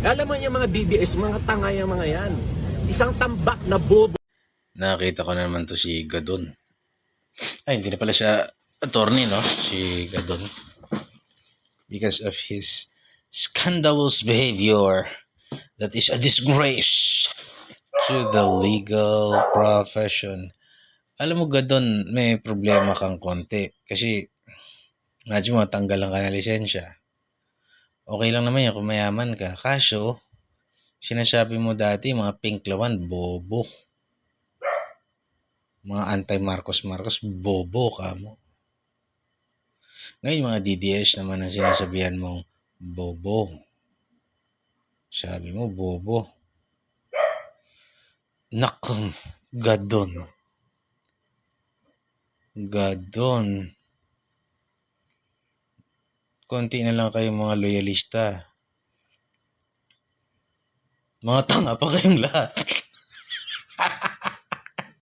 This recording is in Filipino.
Alam mo yung mga DDS, mga tanga yung mga yan. Isang tambak na bobo. Nakita ko na naman to si Gadon. Ay, hindi na pala siya attorney, no? Si Gadon. Because of his scandalous behavior that is a disgrace to the legal profession. Alam mo, Gadon, may problema kang konti. Kasi, imagine mo, tanggalan ka na lisensya. Okay lang naman yan kung mayaman ka. Kaso, sinasabi mo dati, mga pinklawan, bobo. Mga anti-Marcos, bobo ka mo. Ngayon, mga DDS naman ang sinasabihan mong bobo. Sabi mo, bobo. Nakang, Gadon. Gadon. Konti na lang kayong mga loyalista. Mga tanga pa kayong lahat.